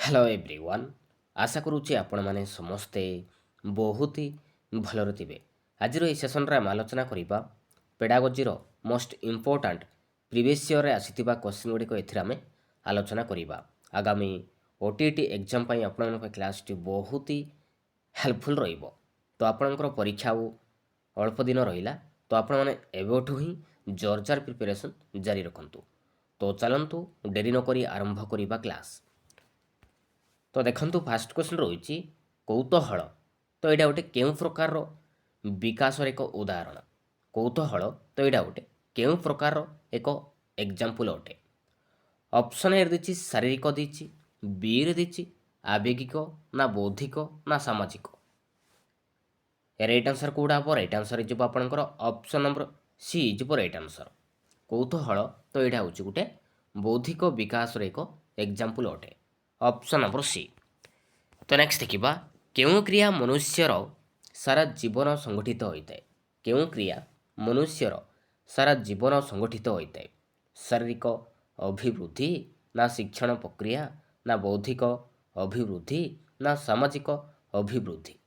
Hello everyone. आशा करुच्ची आपण मैंने समस्ते बहुत ही भलरे थे। आज ये सेसन आम आलोचना करवा pedagogy most important previous year आसीथिबा क्वेश्चन गुड़िक एम आलोचना करवा। आगामी ओटीटी एग्जाम आपण क्लास टी बहुत ही हेल्पफुल रहिबो। तो आपणकर परीक्षा अल्प दिन रहिला, तो आपण मैंने एवठू ही जोरजार प्रिपरेशन जारी रखंतु। तो चलंतु डेरी नकरी आरंभ करवा क्लास। तो देखंतु फास्ट क्वेश्चन रही कौतूहल। तो यहाँ गोटे केउं प्रकार विकासर एक उदाहरण। कौतूहल तो यहाँ गोटे केउं प्रकार एक एग्जाम्पल अटे। ऑप्शन ए दी शारीरिक दी, बी रे दी आवेगिक ना बौद्धिक ना सामाजिक। राइट आंसर कौटा हम? राइट आंसर हो आपंकर option number C is right answer. कौतूहल तो यहाँ हूँ गोटे बौद्धिक विकास एक एग्जाम्पल अटे, ऑप्शन नंबर सी। तो नेक्स्ट देखा क्यों क्रिया मनुष्यर सारा जीवन संगठित होता है। क्यों क्रिया मनुष्यर सारा जीवन संगठित होता है? शारीरिक अभिवृद्धि ना शिक्षण प्रक्रिया ना बौद्धिक अभिवृद्धि ना सामाजिक अभिवृद्धि।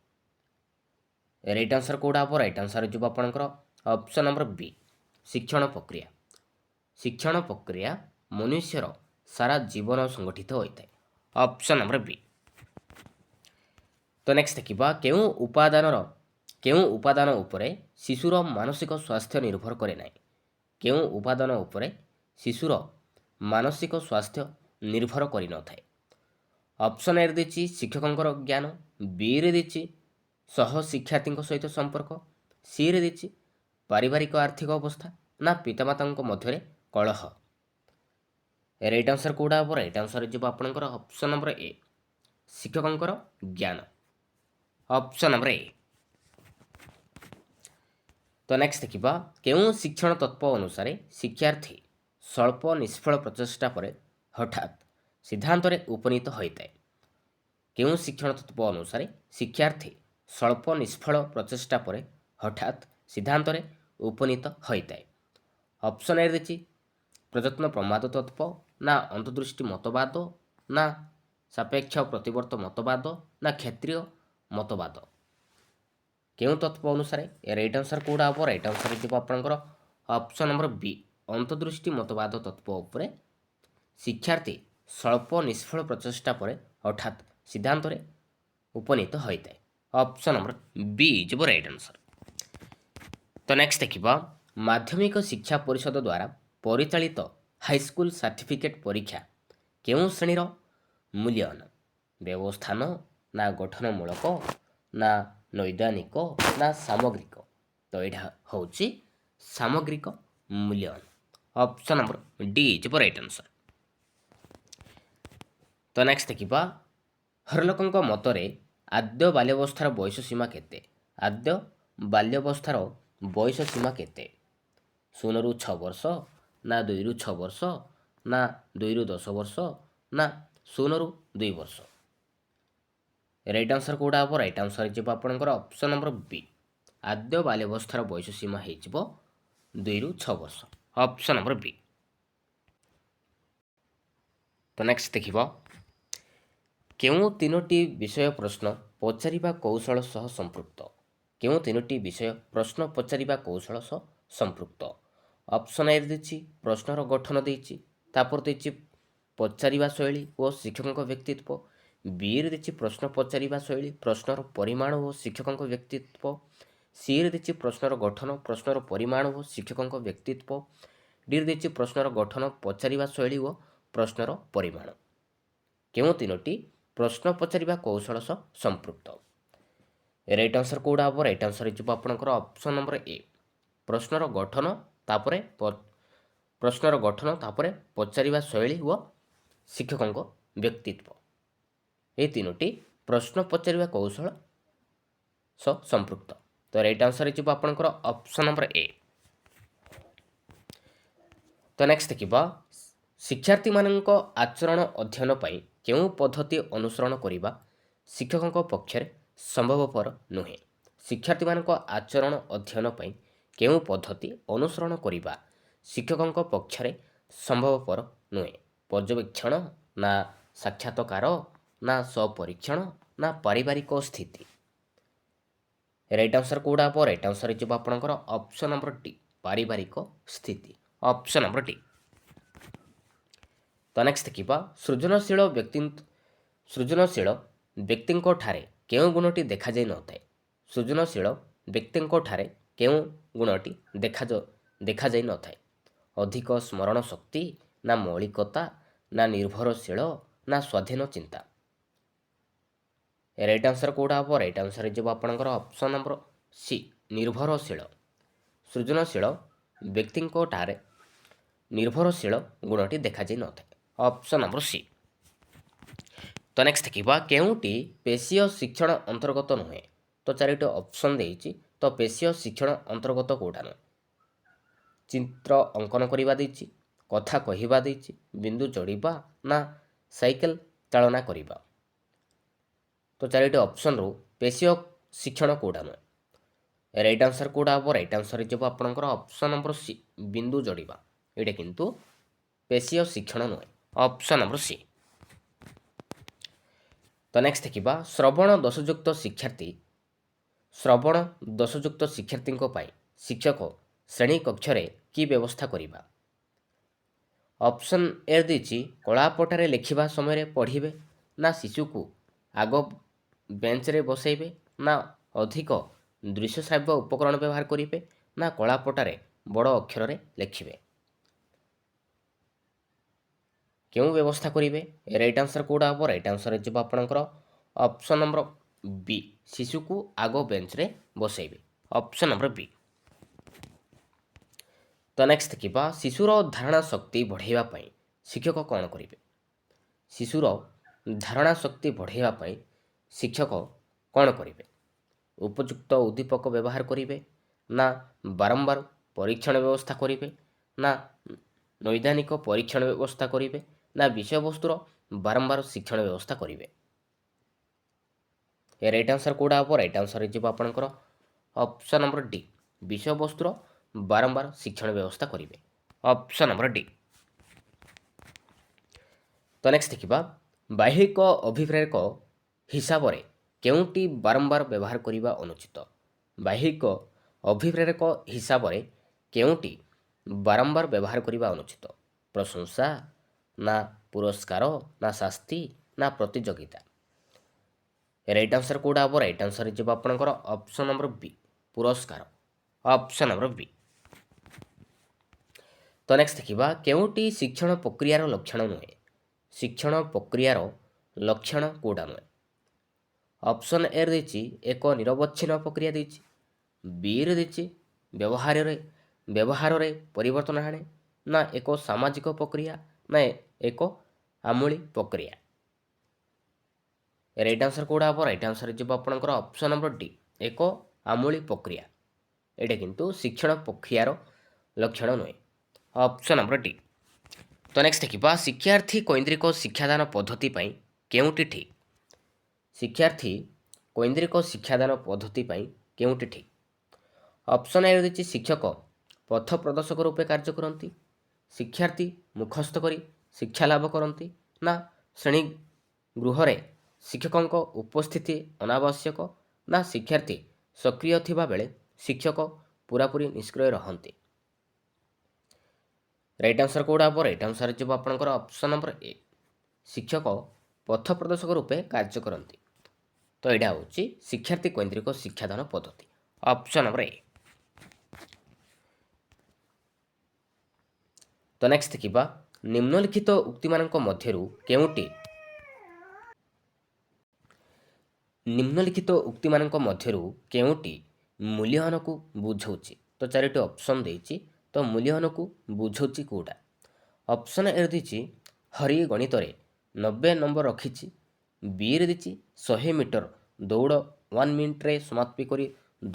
राइट आंसर कौटा हम? राइट आंसर जो आपंकर ऑप्शन नंबर बी शिक्षण प्रक्रिया। शिक्षण प्रक्रिया मनुष्यर सारा जीवन संगठित होता है, ऑप्शन नंबर बी। तो नेक्स्ट देखा क्यों उपादान उपरे शिशुर मानसिक स्वास्थ्य निर्भर करे ना। क्यों उपादान उपरे शिशुर मानसिक स्वास्थ्य निर्भर करि न थाए? ऑप्शन ए दी शिक्षकों ज्ञान, बी रे दी सह शिक्षार्थी सहित संपर्क, सी रे दी पारिवारिक आर्थिक अवस्था ना पितामाता मध्य कलह। राइट आंसर कौटा हम? राइट आंसर जो आपंकर ऑप्शन नंबर ए शिक्षकों ज्ञान, ऑप्शन नंबर ए। तो नेक्स्ट देखा क्यों शिक्षण तत्व अनुसार शिक्षार्थी स्वल्प निष्फल प्रचेषा पर हठात सिद्धांत उपनीत होता है? क्यों शिक्षण तत्व अनुसार शिक्षार्थी स्वल्प निष्फल प्रचेषा पर हठात सिद्धांत उपनीत होता है? ऑप्शन ए दी प्रयत्न प्रमाद तत्व ना अंतर्दृष्टि मतवाद ना सापेक्ष प्रतिवर्त मतवाद ना क्षेत्रीय मतवाद। क्यों तत्व अनुसार? राइट आंसर कौटा हम? राइट आंसर जो आपंकर ऑप्शन नंबर बी अंतर्दृष्टि मतवाद तत्व उपरे शिक्षार्थी स्वल्प निष्फल प्रचेषा पर हठात सिद्धांत उपनीत होता है, option number B is right answer. तो नेक्स्ट देखा माध्यमिक शिक्षा परिषद द्वारा परिचालित हाईस्कूल सर्टिफिकेट परीक्षा क्यों श्रेणीर मूल्यांकन व्यवस्थान ना गठनमूलक ना नैदानिक ना सामग्रिक? तो यहाँ हूँ सामग्रिक मूल्यांकन, option number D is right answer. तो नेक्स्ट देखा हरलोक मतरे आद्य बाल्यावस्थार बयस सीमा केते? आद्य बाल्यावस्थार बयस सीमा केते? 0 ରୁ 6 वर्ष ना 2 ରୁ 6 वर्ष ना 2 ରୁ 10 वर्ष ना 0 ରୁ 2 वर्ष? राइट आंसर कौटा हम? राइट आंसर जो आपंकर ऑप्शन नंबर बी आद्य बाल्यावस्थार बयस सीमा हो 2 ରୁ 6 वर्ष, ऑप्शन नंबर बी। तो नेक्स्ट देखिबा क्यों तीनोटी विषय प्रश्न पचारिबा कौशल सह संपृक्त? क्यों तीनोटी विषय प्रश्न पचारिबा कौशल सह संपृक्त? ऑप्शन ए दी प्रश्नर गठन देछि, तापर देछि पचारिबा शैली और शिक्षकों व्यक्तित्व, बी रे देछि प्रश्न पचारिबा शैली प्रश्नर परिमाण और शिक्षकों व्यक्तित्व, सी रे देछि प्रश्नर गठन प्रश्नर परिमाण और शिक्षकों व्यक्तित्व, डी रे देछि प्रश्नर गठन पचारिबा शैली और प्रश्नर परिमाण। क्यों तीनोटी प्रश्न पचारिबा कौशल सह संपृक्त? राइट आंसर कौटा हम? राइट आंसर जो आपंकर ऑप्शन नंबर ए प्रश्नर गठन तापरे प्रश्नर गठन तापरे पचारिबा शैली व शिक्षकों व्यक्तित्व, ये तीनोटी प्रश्न पचारिबा कौशल सह संपृक्त। तो राइट आंसर जो आपंकर ऑप्शन नंबर ए। तो नेक्स्ट देखा शिक्षार्थी मानक आचरण अध्ययन पाई क्यों पद्धति अनुसरण करने शिक्षकों पक्षर संभवपर नुहे? शिक्षार्थी मानक आचरण अध्ययन पाई क्यों पद्धति अनुसरण करने शिक्षकों पक्षर संभवपर नुहे? पर्यवेक्षण ना साक्षात्कार ନା ସ୍ୱପରୀକ୍ଷଣ ନା ପାରିବାରିକ ସ୍ଥିତି। ରାଇଟ୍ ଆନ୍ସର୍ କେଉଁଟା ହେବ? ରାଇଟ୍ ଆନ୍ସର୍ ହେଇଯିବ ଆପଣଙ୍କର ଅପସନ୍ ନମ୍ବର ଡି, ପାରିବାରିକ ସ୍ଥିତି। Option number D. ତ ନେକ୍ସଟ ଦେଖିବା ସୃଜନଶୀଳ ବ୍ୟକ୍ତିଙ୍କ ଠାରେ କେଉଁ ଗୁଣଟି ଦେଖାଯାଇ ନଥାଏ? ସୃଜନଶୀଳ ବ୍ୟକ୍ତିଙ୍କ ଠାରେ କେଉଁ ଗୁଣଟି ଦେଖାଯାଇ ନଥାଏ? ଅଧିକ ସ୍ମରଣ ଶକ୍ତି ନା ମୌଳିକତା ନା ନିର୍ଭରଶୀଳ ନା ସ୍ୱାଧୀନ ଚିନ୍ତା। ରାଇଟ୍ ଆନ୍ସର୍ କେଉଁଟା ହେବ? ରାଇଟ୍ ଆନ୍ସର୍ ହେଇଯିବ ଆପଣଙ୍କର ଅପସନ୍ ନମ୍ବର ସି, ନିର୍ଭରଶୀଳ। ସୃଜନଶୀଳ ବ୍ୟକ୍ତିଙ୍କ ଠାରେ ନିର୍ଭରଶୀଳ ଗୁଣଟି ଦେଖାଯାଇ ନଥାଏ। Option number C. ତ ନେକ୍ସଟ ଦେଖିବା କେଉଁଟି ପେଶୀୟ ଶିକ୍ଷଣ ଅନ୍ତର୍ଗତ ନୁହେଁ? ତ ଚାରିଟି ଅପସନ୍ ଦେଇଛି, ତ ପେଶୀୟ ଶିକ୍ଷଣ ଅନ୍ତର୍ଗତ କେଉଁଟା ନୁହେଁ? ଚିତ୍ର ଅଙ୍କନ କରିବା ଦେଇଛି, କଥା କହିବା ଦେଇଛି, ବିନ୍ଦୁ ଯୋଡ଼ିବା ନା ସାଇକେଲ ଚାଳନା କରିବା। ତ ଚାରିଟି ଅପସନ୍ରୁ ପେଶୀୟ ଶିକ୍ଷଣ କେଉଁଟା ନୁହେଁ? ରାଇଟ୍ ଆନ୍ସର୍ କେଉଁଟା ହେବ? ରାଇଟ୍ ଆନ୍ସର୍ ହେଇଯିବ ଆପଣଙ୍କର ଅପସନ୍ ନମ୍ବର ସି, ବିନ୍ଦୁ ଯୋଡ଼ିବା। ଏଇଟା କିନ୍ତୁ ପେଶୀୟ ଶିକ୍ଷଣ ନୁହେଁ। Option number C. ତ ନେକ୍ସଟ ଦେଖିବା ଶ୍ରବଣ ଦୋଷଯୁକ୍ତ ଶିକ୍ଷାର୍ଥୀଙ୍କ ପାଇଁ ଶିକ୍ଷକ ଶ୍ରେଣୀ କକ୍ଷରେ କି ବ୍ୟବସ୍ଥା କରିବା? ଅପସନ୍ ଏ ଦେଇଛି କଳାପଟାରେ ଲେଖିବା ସମୟରେ ପଢ଼ିବେ ନା ଶିଶୁକୁ ଆଗ ବେଞ୍ଚରେ ବସାଇବେ ନା ଅଧିକ ଦୃଶ୍ୟ ଶ୍ରାବ୍ୟ ଉପକରଣ ବ୍ୟବହାର କରିବେ ନା କଳାପଟାରେ ବଡ଼ ଅକ୍ଷରରେ ଲେଖିବେ। କେଉଁ ବ୍ୟବସ୍ଥା କରିବେ? ରାଇଟ୍ ଆନ୍ସର୍ କେଉଁଟା ହେବ? ରାଇଟ୍ ଆନ୍ସର୍ ହେଇଯିବ ଆପଣଙ୍କର ଅପସନ୍ ନମ୍ବର ବି, ଶିଶୁକୁ ଆଗ ବେଞ୍ଚରେ ବସାଇବେ। ଅପସନ୍ ନମ୍ବର ବି। ତ ନେକ୍ସଟ ଦେଖିବା ଶିଶୁର ଧାରଣା ଶକ୍ତି ବଢ଼ାଇବା ପାଇଁ ଶିକ୍ଷକ କ'ଣ କରିବେ? ଶିଶୁର ଧାରଣା ଶକ୍ତି ବଢ଼ାଇବା ପାଇଁ ଶିକ୍ଷକ କ'ଣ କରିବେ? ଉପଯୁକ୍ତ ଉଦ୍ଦୀପକ ବ୍ୟବହାର କରିବେ ନା ବାରମ୍ବାର ପରୀକ୍ଷଣ ବ୍ୟବସ୍ଥା କରିବେ ନା ନୈଦାନିକ ପରୀକ୍ଷଣ ବ୍ୟବସ୍ଥା କରିବେ ନା ବିଷୟବସ୍ତୁର ବାରମ୍ବାର ଶିକ୍ଷଣ ବ୍ୟବସ୍ଥା କରିବେ। ରାଇଟ୍ ଆନ୍ସର୍ କେଉଁଟା ହେବ? ରାଇଟ୍ ଆନ୍ସର୍ ହେଇଯିବ ଆପଣଙ୍କର ଅପସନ୍ ନମ୍ବର ଡି, ବିଷୟବସ୍ତୁର ବାରମ୍ବାର ଶିକ୍ଷଣ ବ୍ୟବସ୍ଥା କରିବେ। Option number D. ତ ନେକ୍ସଟ ଦେଖିବା ବାହ୍ୟିକ ଅଭିପ୍ରେରକ ହିସାବରେ କେଉଁଟି ବାରମ୍ବାର ବ୍ୟବହାର କରିବା ଅନୁଚିତ? ବାହ୍ୟିକ ଅଭିପ୍ରେରକ ହିସାବରେ କେଉଁଟି ବାରମ୍ବାର ବ୍ୟବହାର କରିବା ଅନୁଚିତ? ପ୍ରଶଂସା ନା ପୁରସ୍କାର ନା ଶାସ୍ତି ନା ପ୍ରତିଯୋଗିତା। ରାଇଟ୍ ଆନ୍ସର୍ କେଉଁଟା ହେବ? ରାଇଟ୍ ଆନ୍ସର୍ ହେଇଯିବ ଆପଣଙ୍କର ଅପସନ୍ ନମ୍ବର ବି, ପୁରସ୍କାର। ଅପସନ୍ ନମ୍ବର ବି। ତ ନେକ୍ସଟ ଦେଖିବା କେଉଁଟି ଶିକ୍ଷଣ ପ୍ରକ୍ରିୟାର ଲକ୍ଷଣ ନୁହେଁ? ଶିକ୍ଷଣ ପ୍ରକ୍ରିୟାର ଲକ୍ଷଣ କେଉଁଟା ନୁହେଁ? ଅପସନ୍ ଏ ଦେଇଛି ଏକ ନିରବଚ୍ଛିନ୍ନ ପ୍ରକ୍ରିୟା ଦେଇଛି, ବିରେ ଦେଇଛି ବ୍ୟବହାରରେ ପରିବର୍ତ୍ତନ ଆଣେ ନା ଏକ ସାମାଜିକ ପ୍ରକ୍ରିୟା ନା ଏକ ଆମୂଳୀ ପ୍ରକ୍ରିୟା। ରାଇଟ୍ ଆନ୍ସର୍ କେଉଁଟା ହେବ? ରାଇଟ୍ ଆନ୍ସର୍ ହେଇଯିବ ଆପଣଙ୍କର ଅପସନ୍ ନମ୍ବର ଡି, ଏକ ଆମୂଳୀ ପ୍ରକ୍ରିୟା। ଏଇଟା କିନ୍ତୁ ଶିକ୍ଷଣ ପ୍ରକ୍ରିୟାର ଲକ୍ଷଣ ନୁହେଁ। Option number D. ତ ନେକ୍ସଟ ଦେଖିବା ଶିକ୍ଷାର୍ଥୀ କୈନ୍ଦ୍ରିକ ଶିକ୍ଷାଦାନ ପଦ୍ଧତି ପାଇଁ କେଉଁଟି ଠିକ୍? ଶିକ୍ଷାର୍ଥୀ କୈନ୍ଦ୍ରିକ ଶିକ୍ଷାଦାନ ପଦ୍ଧତି ପାଇଁ କେଉଁଟି ଠିକ୍? ଅପସନ୍ ଏ ଦେଇଛି ଶିକ୍ଷକ ପଥ ପ୍ରଦର୍ଶକ ରୂପେ କାର୍ଯ୍ୟ କରନ୍ତି, ଶିକ୍ଷାର୍ଥୀ ମୁଖସ୍ଥ କରି ଶିକ୍ଷା ଲାଭ କରନ୍ତି ନା ଶ୍ରେଣୀ ଗୃହରେ ଶିକ୍ଷକଙ୍କ ଉପସ୍ଥିତି ଅନାବଶ୍ୟକ ନା ଶିକ୍ଷାର୍ଥୀ ସକ୍ରିୟ ଥିବା ବେଳେ ଶିକ୍ଷକ ପୁରାପୁରି ନିଷ୍କ୍ରିୟ ରହନ୍ତି। ରାଇଟ୍ ଆନ୍ସର୍ କେଉଁଟା ହେବ? ରାଇଟ୍ ଆନ୍ସର୍ ହେଇଯିବ ଆପଣଙ୍କର ଅପସନ୍ ନମ୍ବର ଏ, ଶିକ୍ଷକ ପଥ ପ୍ରଦର୍ଶକ ରୂପେ କାର୍ଯ୍ୟ କରନ୍ତି। ତ ଏଇଟା ହେଉଛି ଶିକ୍ଷାର୍ଥୀ କୈନ୍ଦ୍ରିକ ଶିକ୍ଷାଦାନ ପଦ୍ଧତି। Option number A. ତ ନେକ୍ସଟ ଦେଖିବା ନିମ୍ନଲିଖିତ ଉକ୍ତିମାନଙ୍କ ମଧ୍ୟରୁ କେଉଁଟି ମୂଲ୍ୟାୟନକୁ ବୁଝାଉଛି? ତ ଚାରିଟି ଅପସନ୍ ଦେଇଛି, ତ ମୂଲ୍ୟାୟନକୁ ବୁଝାଉଛି କେଉଁଟା? ଅପସନ୍ ଏ ଦେଇଛି ହରି ଗଣିତରେ 90 ନମ୍ବର ରଖିଛି, ବିରେ ଦେଇଛି 100 ମିଟର ଦୌଡ଼ 1 ମିନିଟ୍ରେ ସମାପ୍ତି କରି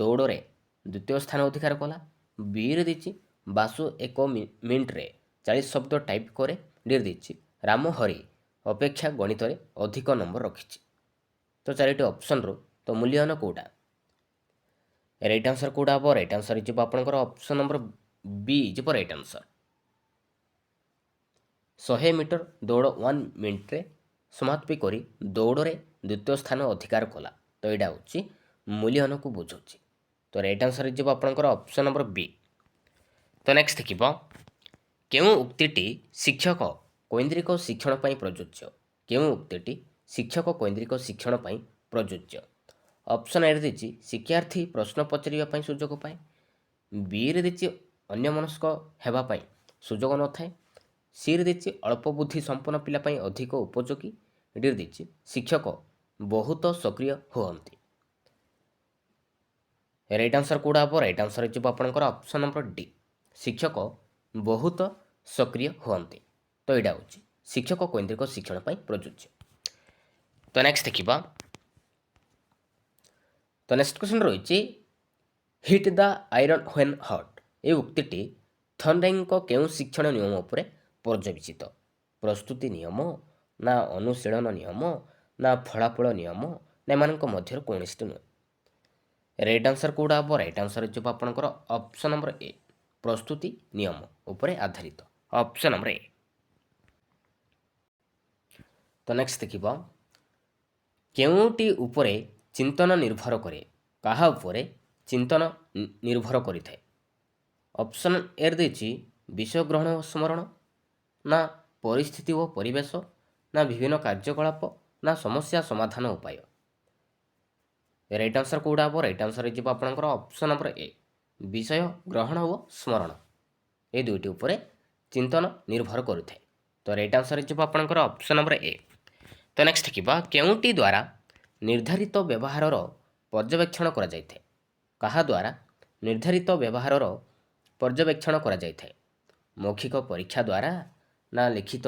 ଦୌଡ଼ରେ ଦ୍ୱିତୀୟ ସ୍ଥାନ ଅଧିକାର କଲା, ବିରେ ଦେଇଛି ବାସୁ 1 ମିନିଟ୍ରେ 40 ଶବ୍ଦ ଟାଇପ୍ କରେ, ଡିରେ ଦେଇଛି ରାମ ହରି ଅପେକ୍ଷା ଗଣିତରେ ଅଧିକ ନମ୍ବର ରଖିଛି। ତ ଚାରିଟି ଅପସନ୍ରୁ ତ ମୂଲ୍ୟାୟନ କେଉଁଟା? ରାଇଟ୍ ଆନ୍ସର୍ କେଉଁଟା ହେବ? ରାଇଟ୍ ଆନ୍ସର୍ ହେଇଯିବ ଆପଣଙ୍କର ଅପସନ୍ ନମ୍ବର ବି ଯିବ ରାଇଟ୍ ଆନ୍ସର୍। 100 ମିଟର ଦୌଡ଼ 1 ମିନିଟ୍ରେ ସମାପ୍ତି କରି ଦୌଡ଼ରେ ଦ୍ୱିତୀୟ ସ୍ଥାନ ଅଧିକାର କଲା। ତ ଏଇଟା ହେଉଛି ମୂଲ୍ୟାୟନକୁ ବୁଝୁଛି। ତ ରାଇଟ୍ ଆନ୍ସର୍ ହେଇଯିବ ଆପଣଙ୍କର ଅପସନ୍ ନମ୍ବର ବି। ତ ନେକ୍ସଟ ଦେଖିବ କେଉଁ ଉକ୍ତିଟି ଶିକ୍ଷକ କୈନ୍ଦ୍ରିକ ଶିକ୍ଷଣ ପାଇଁ ପ୍ରଯୁଜ୍ୟ? କେଉଁ ଉକ୍ତିଟି ଶିକ୍ଷକ କୈନ୍ଦ୍ରିକ ଶିକ୍ଷଣ ପାଇଁ ପ୍ରଯୁଜ୍ୟ? ଅପସନ୍ ଏରେ ଦେଇଛି ଶିକ୍ଷାର୍ଥୀ ପ୍ରଶ୍ନ ପଚାରିବା ପାଇଁ ସୁଯୋଗ ପାଏ। ବିରେ ଦେଇଛି ଅନ୍ୟମନସ୍କ ହେବା ପାଇଁ ସୁଯୋଗ ନଥାଏ। ସିରେ ଦେଇଛି ଅଳ୍ପ ବୁଦ୍ଧି ସମ୍ପନ୍ନ ପିଲା ପାଇଁ ଅଧିକ ଉପଯୋଗୀ। ଡିରେ ଦେଇଛି ଶିକ୍ଷକ ବହୁତ ସକ୍ରିୟ ହୁଅନ୍ତି। ରାଇଟ୍ ଆନ୍ସର୍ କେଉଁଟା ହେବ? ରାଇଟ୍ ଆନ୍ସର୍ ହେଇଯିବ ଆପଣଙ୍କର ଅପସନ୍ ନମ୍ବର ଡି, ଶିକ୍ଷକ ବହୁତ ସକ୍ରିୟ ହୁଅନ୍ତି। ତ ଏଇଟା ହେଉଛି ଶିକ୍ଷକ କୈନ୍ଦ୍ରିକ ଶିକ୍ଷଣ ପାଇଁ ପ୍ରଯୁଜ୍ୟ। ତ ନେକ୍ସଟ ଦେଖିବା। ତ ନେକ୍ସଟ କ୍ୱେଶ୍ଚନ୍ ରହିଛି hit the iron when hot. ଏହି ଉକ୍ତିଟି ଥର୍ଣ୍ଡାଇକଙ୍କ କେଉଁ ଶିକ୍ଷଣ ନିୟମ ଉପରେ ପର୍ଯ୍ୟବେସିତ? ପ୍ରସ୍ତୁତି ନିୟମ, ନା ଅନୁଶୀଳନ ନିୟମ, ନା ଫଳାଫଳ ନିୟମ, ନା ଏମାନଙ୍କ ମଧ୍ୟରୁ କୌଣସିଟି ନୁହେଁ। ରାଇଟ୍ ଆନ୍ସର୍ କେଉଁଟା ହେବ? ରାଇଟ୍ ଆନ୍ସର୍ ହେଇଯିବ ଆପଣଙ୍କର ଅପସନ୍ ନମ୍ବର ଏ, ପ୍ରସ୍ତୁତି ନିୟମ ଉପରେ ଆଧାରିତ। Option number A. ତ ନେକ୍ସଟ ଦେଖିବ କେଉଁଟି ଉପରେ ଚିନ୍ତନ ନିର୍ଭର କରେ? କାହା ଉପରେ ଚିନ୍ତନ ନିର୍ଭର କରିଥାଏ? ଅପସନ୍ ଏରେ ଦେଇଛି ବିଷୟ ଗ୍ରହଣ ଓ ସ୍ମରଣ, ନା ପରିସ୍ଥିତି ଓ ପରିବେଶ, ନା ବିଭିନ୍ନ କାର୍ଯ୍ୟକଳାପ, ନା ସମସ୍ୟା ସମାଧାନ ଉପାୟ। ରାଇଟ୍ ଆନ୍ସର୍ କେଉଁଟା ହେବ? ରାଇଟ୍ ଆନ୍ସର୍ ହେଇଯିବ ଆପଣଙ୍କର ଅପସନ୍ ନମ୍ବର ଏ, ବିଷୟ ଗ୍ରହଣ ଓ ସ୍ମରଣ। ଏ ଦୁଇଟି ଉପରେ ଚିନ୍ତନ ନିର୍ଭର କରିଥାଏ। ତ ରାଇଟ୍ ଆନ୍ସର୍ ହେଇଯିବ ଆପଣଙ୍କର ଅପସନ୍ ନମ୍ବର ଏ। ତ ନେକ୍ସଟ ଦେଖିବା କେଉଁଟି ଦ୍ୱାରା ନିର୍ଦ୍ଧାରିତ ବ୍ୟବହାରର ପର୍ଯ୍ୟବେକ୍ଷଣ କରାଯାଇଥାଏ? କାହା ଦ୍ୱାରା ନିର୍ଦ୍ଧାରିତ ବ୍ୟବହାରର ପର୍ଯ୍ୟବେକ୍ଷଣ କରାଯାଇଥାଏ? ମୌଖିକ ପରୀକ୍ଷା ଦ୍ୱାରା, ନା ଲିଖିତ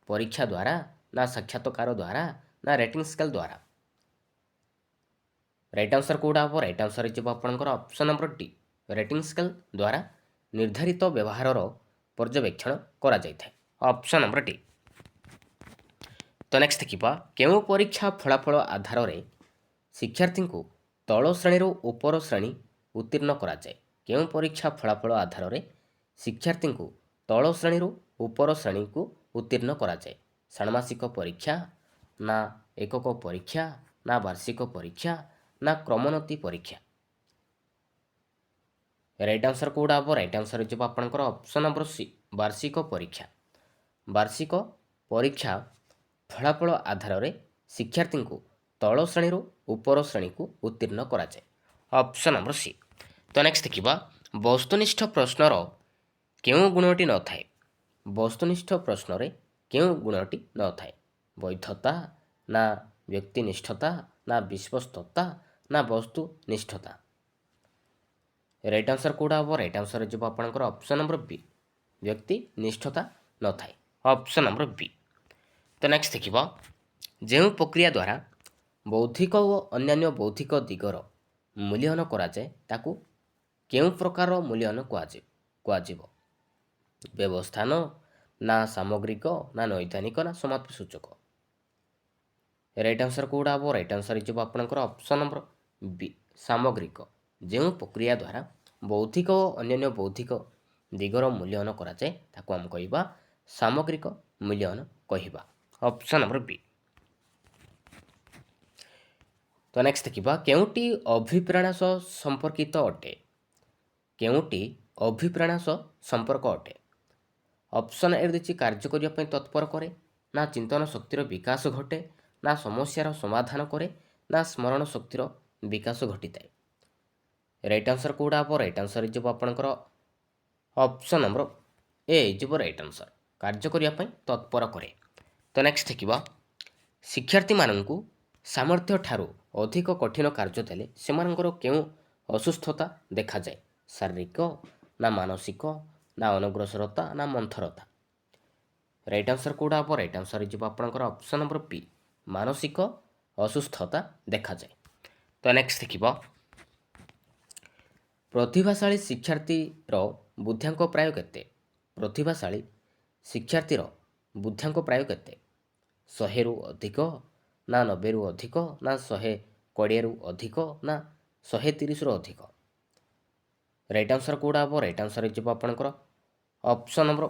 ପରୀକ୍ଷା ଦ୍ୱାରା, ନା ସାକ୍ଷାତକାର ଦ୍ୱାରା, ନା ରେଟିଂ ସ୍କେଲ୍ ଦ୍ୱାରା। ରାଇଟ୍ ଆନ୍ସର୍ କେଉଁଟା ହେବ? ରାଇଟ୍ ଆନ୍ସର୍ ହେଇଯିବ ଆପଣଙ୍କର option number D, rating scale ଦ୍ୱାରା ନିର୍ଦ୍ଧାରିତ ବ୍ୟବହାରର ପର୍ଯ୍ୟବେକ୍ଷଣ କରାଯାଇଥାଏ। Option number D. ତ ନେକ୍ସଟ ଦେଖିବା କେଉଁ ପରୀକ୍ଷା ଫଳାଫଳ ଆଧାରରେ ଶିକ୍ଷାର୍ଥୀଙ୍କୁ ତଳ ଶ୍ରେଣୀରୁ ଉପର ଶ୍ରେଣୀ ଉତ୍ତୀର୍ଣ୍ଣ କରାଯାଏ? କେଉଁ ପରୀକ୍ଷା ଫଳାଫଳ ଆଧାରରେ ଶିକ୍ଷାର୍ଥୀଙ୍କୁ ତଳ ଶ୍ରେଣୀରୁ ଉପର ଶ୍ରେଣୀକୁ ଉତ୍ତୀର୍ଣ୍ଣ କରାଯାଏ? ଷାଣ୍ମାସିକ ପରୀକ୍ଷା, ନା ଏକକ ପରୀକ୍ଷା, ନା ବାର୍ଷିକ ପରୀକ୍ଷା, ନା କ୍ରମୋନ୍ନତି ପରୀକ୍ଷା। ରାଇଟ୍ ଆନ୍ସର୍ କେଉଁଟା ହେବ? ରାଇଟ୍ ଆନ୍ସର୍ ହେଇଯିବ ଆପଣଙ୍କର ଅପସନ୍ ନମ୍ବର ସି, ବାର୍ଷିକ ପରୀକ୍ଷା। ବାର୍ଷିକ ପରୀକ୍ଷା ଫଳାଫଳ ଆଧାରରେ ଶିକ୍ଷାର୍ଥୀଙ୍କୁ ତଳ ଶ୍ରେଣୀରୁ ଉପର ଶ୍ରେଣୀକୁ ଉତ୍ତୀର୍ଣ୍ଣ କରାଯାଏ। Option number C. ତ ନେକ୍ସଟ ଦେଖିବା ବସ୍ତୁନିଷ୍ଠ ପ୍ରଶ୍ନର କେଉଁ ଗୁଣଟି ନଥାଏ? ବସ୍ତୁନିଷ୍ଠ ପ୍ରଶ୍ନରେ କେଉଁ ଗୁଣଟି ନଥାଏ? ବୈଧତା, ନା ବ୍ୟକ୍ତିନିଷ୍ଠତା, ନା ବିଶ୍ୱସ୍ତତା, ନା ବସ୍ତୁନିଷ୍ଠତା। ରାଇଟ୍ ଆନ୍ସର୍ କେଉଁଟା ହେବ? ରାଇଟ୍ ଆନ୍ସର୍ ହେଇଯିବ ଆପଣଙ୍କର ଅପସନ୍ ନମ୍ବର ବି, ବ୍ୟକ୍ତିନିଷ୍ଠତା ନଥାଏ। ଅପସନ୍ ନମ୍ବର ବି। ତ ନେକ୍ସଟ ଦେଖିବ ଯେଉଁ ପ୍ରକ୍ରିୟା ଦ୍ୱାରା ବୌଦ୍ଧିକ ଓ ଅନ୍ୟାନ୍ୟ ବୌଦ୍ଧିକ ଦିଗର ମୂଲ୍ୟାୟନ କରାଯାଏ ତାକୁ କେଉଁ ପ୍ରକାରର ମୂଲ୍ୟାୟନ କୁହାଯିବ? ବ୍ୟବସ୍ଥାନ, ନା ସାମଗ୍ରିକ, ନା ନୈଦାନିକ, ନା ସମାପ୍ତି ସୂଚକ। ରାଇଟ୍ ଆନ୍ସର୍ କେଉଁଟା ହେବ? ରାଇଟ୍ ଆନ୍ସର୍ ହେଇଯିବ ଆପଣଙ୍କର ଅପସନ୍ ନମ୍ବର ବି, ସାମଗ୍ରିକ। ଯେଉଁ ପ୍ରକ୍ରିୟା ଦ୍ୱାରା ବୌଦ୍ଧିକ ଓ ଅନ୍ୟାନ୍ୟ ବୌଦ୍ଧିକ ଦିଗର ମୂଲ୍ୟାୟନ କରାଯାଏ ତାକୁ ଆମେ କହିବା ସାମଗ୍ରିକ ମୂଲ୍ୟାୟନ କହିବା। ଅପସନ୍ ନମ୍ବର ବି। ତ ନେକ୍ସଟ ଦେଖିବା କେଉଁଟି ଅଭିପ୍ରେରଣା ସହ ସମ୍ପର୍କିତ ଅଟେ? କେଉଁଟି ଅଭିପ୍ରେରଣା ସହ ସମ୍ପର୍କ ଅଟେ? ଅପସନ୍ ଏ ଦେଇଛି କାର୍ଯ୍ୟ କରିବା ପାଇଁ ତତ୍ପର କରେ, ନା ଚିନ୍ତନ ଶକ୍ତିର ବିକାଶ ଘଟେ, ନା ସମସ୍ୟାର ସମାଧାନ କରେ, ନା ସ୍ମରଣ ଶକ୍ତିର ବିକାଶ ଘଟିଥାଏ। ରାଇଟ୍ ଆନ୍ସର୍ କେଉଁଟା ହେବ? ରାଇଟ୍ ଆନ୍ସର୍ ହେଇଯିବ ଆପଣଙ୍କର ଅପସନ୍ ନମ୍ବର ଏ ହେଇଯିବ ରାଇଟ୍ ଆନ୍ସର୍, କାର୍ଯ୍ୟ କରିବା ପାଇଁ ତତ୍ପର କରେ। ତ ନେକ୍ସଟ ଦେଖିବା ଶିକ୍ଷାର୍ଥୀମାନଙ୍କୁ ସାମର୍ଥ୍ୟ ଠାରୁ ଅଧିକ କଠିନ କାର୍ଯ୍ୟ ଦେଲେ ସେମାନଙ୍କର କେଉଁ ଅସୁସ୍ଥତା ଦେଖାଯାଏ? ଶାରୀରିକ, ନା ମାନସିକ, ନା ଅନଗ୍ରସରତା, ନା ମନ୍ଥରତା। ରାଇଟ୍ ଆନ୍ସର୍ କେଉଁଟା ହେବ? ରାଇଟ୍ ଆନ୍ସର୍ ହେଇଯିବ ଆପଣଙ୍କର ଅପସନ୍ ନମ୍ବର ପି, ମାନସିକ ଅସୁସ୍ଥତା ଦେଖାଯାଏ। ତ ନେକ୍ସଟ ଦେଖିବ ପ୍ରତିଭାଶାଳୀ ଶିକ୍ଷାର୍ଥୀର ବୁଦ୍ଧ୍ୟାଙ୍କ ପ୍ରାୟ କେତେ? ପ୍ରତିଭାଶାଳୀ ଶିକ୍ଷାର୍ଥୀର ବୁଦ୍ଧ୍ୟାଙ୍କ ପ୍ରାୟ କେତେ? 100ରୁ ଅଧିକ, ନା 90ରୁ ଅଧିକ, ନା 120ରୁ ଅଧିକ, ନା 130ରୁ ଅଧିକ। ରାଇଟ୍ ଆନ୍ସର୍ କେଉଁଟା ହେବ? ରାଇଟ୍ ଆନ୍ସର୍ ହେଇଯିବ ଆପଣଙ୍କର ଅପସନ୍ ନମ୍ବର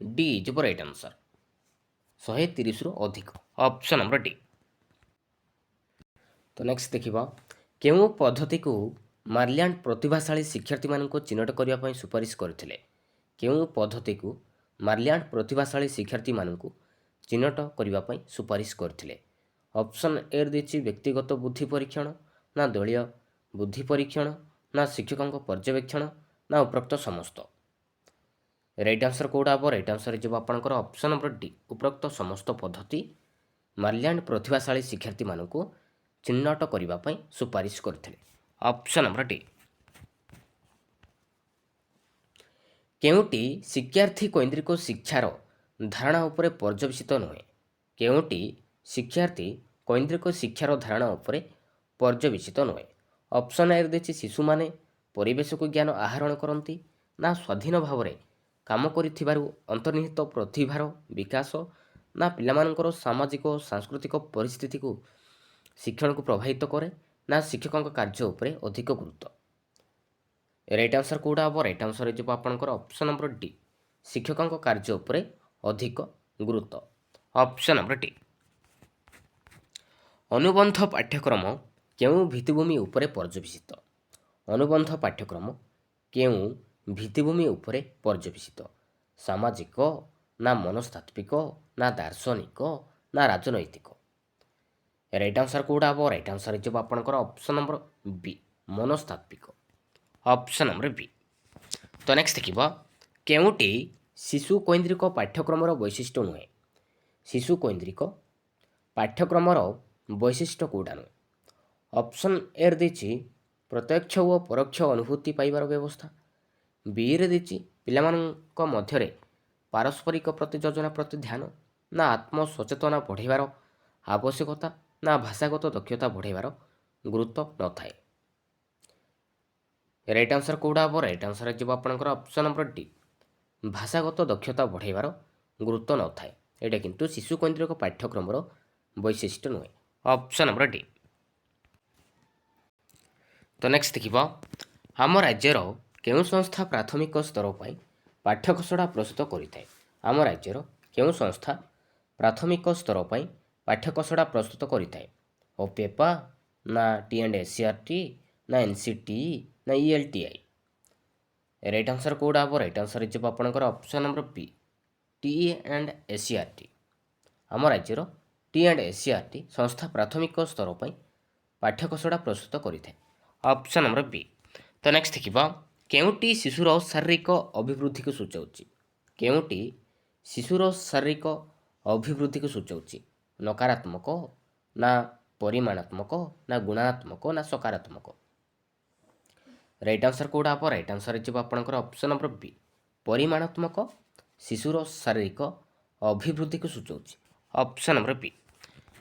ଡି ହେଇଯିବ ରାଇଟ୍ ଆନ୍ସର୍, 130ରୁ ଅଧିକ। Option number D. ତ ନେକ୍ସଟ ଦେଖିବା, କେଉଁ ପଦ୍ଧତିକୁ ମାର୍ଲ୍ୟାଣ୍ଡ ପ୍ରତିଭାଶାଳୀ ଶିକ୍ଷାର୍ଥୀମାନଙ୍କୁ ଚିହ୍ନଟ କରିବା ପାଇଁ ସୁପାରିଶ କରିଥିଲେ? କେଉଁ ପଦ୍ଧତିକୁ ମାର୍ଲ୍ୟାଣ୍ଡ ପ୍ରତିଭାଶାଳୀ ଶିକ୍ଷାର୍ଥୀମାନଙ୍କୁ ଚିହ୍ନଟ କରିବା ପାଇଁ ସୁପାରିଶ କରିଥିଲେ? ଅପସନ୍ ଏ ଦେଇଛି ବ୍ୟକ୍ତିଗତ ବୁଦ୍ଧି ପରୀକ୍ଷଣ, ନା ଦଳୀୟ ବୁଦ୍ଧି ପରୀକ୍ଷଣ, ନା ଶିକ୍ଷକଙ୍କ ପର୍ଯ୍ୟବେକ୍ଷଣ, ନା ଉପରୋକ୍ତ ସମସ୍ତ। ରାଇଟ୍ ଆନ୍ସର କେଉଁଟା ହେବ? ରାଇଟ୍ ଆନ୍ସର ଯିବ ଆପଣଙ୍କର ଅପସନ୍ ନମ୍ବର ଡି, ଉପରୋକ୍ତ ସମସ୍ତ ପଦ୍ଧତି ମାର୍ଲ୍ୟାଣ୍ଡ ପ୍ରତିଭାଶାଳୀ ଶିକ୍ଷାର୍ଥୀମାନଙ୍କୁ ଚିହ୍ନଟ କରିବା ପାଇଁ ସୁପାରିଶ କରିଥିଲେ। Option number D. କେଉଁଟି ଶିକ୍ଷାର୍ଥୀ କୈନ୍ଦ୍ରିକ ଶିକ୍ଷାର ଧାରଣା ଉପରେ ପର୍ଯ୍ୟବେସିତ ନୁହେଁ? କେଉଁଟି ଶିକ୍ଷାର୍ଥୀ କୈନ୍ଦ୍ରିକ ଶିକ୍ଷାର ଧାରଣା ଉପରେ ପର୍ଯ୍ୟବେସିତ ନୁହେଁ? ଅପସନ୍ ଏ ଦେଇଛି ଶିଶୁମାନେ ପରିବେଶକୁ ଜ୍ଞାନ ଆହରଣ କରନ୍ତି, ନା ସ୍ୱାଧୀନ ଭାବରେ କାମ କରିଥିବାରୁ ଅନ୍ତର୍ନିହିତ ପ୍ରତିଭାର ବିକାଶ, ନା ପିଲାମାନଙ୍କର ସାମାଜିକ ଓ ସାଂସ୍କୃତିକ ପରିସ୍ଥିତିକୁ ଶିକ୍ଷଣକୁ ପ୍ରଭାବିତ କରେ, ନା ଶିକ୍ଷକଙ୍କ କାର୍ଯ୍ୟ ଉପରେ ଅଧିକ ଗୁରୁତ୍ୱ। ରାଇଟ୍ ଆନ୍ସର କେଉଁଟା ହେବ? ରାଇଟ୍ ଆନ୍ସର ଯିବ ଆପଣଙ୍କର ଅପସନ୍ ନମ୍ବର ଡି, ଶିକ୍ଷକଙ୍କ କାର୍ଯ୍ୟ ଉପରେ ଅଧିକ ଗୁରୁତ୍ୱ। Option number D. ଅନୁବନ୍ଧ ପାଠ୍ୟକ୍ରମ କେଉଁ ଭିତ୍ତିଭୂମି ଉପରେ ପର୍ଯ୍ୟବେସିତ? ଅନୁବନ୍ଧ ପାଠ୍ୟକ୍ରମ କେଉଁ ଭିତ୍ତିଭୂମି ଉପରେ ପର୍ଯ୍ୟବେସିତ? ସାମାଜିକ, ନା ମନସ୍ତାତ୍ତ୍ୱିକ, ନା ଦାର୍ଶନିକ, ନା ରାଜନୈତିକ? ରାଇଟ୍ ଆନ୍ସର କେଉଁଟା ହେବ? ରାଇଟ୍ ଆନ୍ସର ଯିବ ଆପଣଙ୍କର ଅପସନ୍ ନମ୍ବର ବି, ମନସ୍ତାତ୍ତ୍ୱିକ। ଅପସନ୍ ନମ୍ବର ବି। ତ ନେକ୍ସଟ ଦେଖିବା, କେଉଁଟି ଶିଶୁ କୈନ୍ଦ୍ରିକ ପାଠ୍ୟକ୍ରମର ବୈଶିଷ୍ଟ୍ୟ ନୁହେଁ? ଶିଶୁ କୈନ୍ଦ୍ରିକ ପାଠ୍ୟକ୍ରମର ବୈଶିଷ୍ଟ୍ୟ କେଉଁଟା ନୁହେଁ? ଅପସନ୍ ଏ ଦେଇଛି ପ୍ରତ୍ୟକ୍ଷ ଓ ପରୋକ୍ଷ ଅନୁଭୂତି ପାଇବାର ବ୍ୟବସ୍ଥା। ବିରେ ଦେଇଛି ପିଲାମାନଙ୍କ ମଧ୍ୟରେ ପାରସ୍ପରିକ ପ୍ରତି ଯୋଜନା ପ୍ରତି ଧ୍ୟାନ, ନା ଆତ୍ମସଚେତନା ବଢ଼ାଇବାର ଆବଶ୍ୟକତା, ନା ଭାଷାଗତ ଦକ୍ଷତା ବଢ଼ାଇବାର ଗୁରୁତ୍ୱ ନଥାଏ। ରାଇଟ୍ ଆନ୍ସର କେଉଁଟା ହେବ? ରାଇଟ୍ ଆନ୍ସର ଯିବ ଆପଣଙ୍କର ଅପସନ୍ ନମ୍ବର ଡି, ଭାଷାଗତ ଦକ୍ଷତା ବଢ଼ାଇବାର ଗୁରୁତ୍ୱ ନଥାଏ। ଏଇଟା କିନ୍ତୁ ଶିଶୁ କୈନ୍ଦ୍ରିକ ପାଠ୍ୟକ୍ରମର ବୈଶିଷ୍ଟ୍ୟ ନୁହେଁ। Option number D. ତ ନେକ୍ସଟ ଦେଖିବା, ଆମ ରାଜ୍ୟର କେଉଁ ସଂସ୍ଥା ପ୍ରାଥମିକ ସ୍ତର ପାଇଁ ପାଠ୍ୟଖସଡ଼ା ପ୍ରସ୍ତୁତ କରିଥାଏ? ଆମ ରାଜ୍ୟର କେଉଁ ସଂସ୍ଥା ପ୍ରାଥମିକ ସ୍ତର ପାଇଁ ପାଠ୍ୟଖସଡ଼ା ପ୍ରସ୍ତୁତ କରିଥାଏ? ଓପେପା, ନା ଟି&ଏସିଆରଟି, ନା ଏନସିଟିଇ, ନା ଇଏଲଟିଆଇ? ରାଇଟ୍ ଆନ୍ସର କେଉଁଟା ହେବ? ରାଇଟ୍ ଆନ୍ସର ଯିବ ଆପଣଙ୍କର ଅପସନ୍ ନମ୍ବର ବି, ଟି&ଏସିଆରଟି। ଆମ ରାଜ୍ୟର ଟି&ଏସିଆରଟି ସଂସ୍ଥା ପ୍ରାଥମିକ ସ୍ତର ପାଇଁ ପାଠ୍ୟଖସଡ଼ା ପ୍ରସ୍ତୁତ କରିଥାଏ। ଅପସନ୍ ନମ୍ବର ବି। ତ ନେକ୍ସଟ ଦେଖିବା, କେଉଁଟି ଶିଶୁର ଶାରୀରିକ ଅଭିବୃଦ୍ଧିକୁ ସୂଚାଉଛି? କେଉଁଟି ଶିଶୁର ଶାରୀରିକ ଅଭିବୃଦ୍ଧିକୁ ସୂଚାଉଛି? ନକାରାତ୍ମକ, ନା ପରିମାଣାତ୍ମକ, ନା ଗୁଣାତ୍ମକ, ନା ସକାରାତ୍ମକ? ରାଇଟ୍ ଆନ୍ସର କେଉଁଟା ହେବ? ରାଇଟ୍ ଆନ୍ସର ଯିବ ଆପଣଙ୍କର ଅପସନ୍ ନମ୍ବର ବି, ପରିମାଣାତ୍ମକ ଶିଶୁର ଶାରୀରିକ ଅଭିବୃଦ୍ଧିକୁ ସୂଚାଉଛି। ଅପସନ୍ ନମ୍ବର ବି।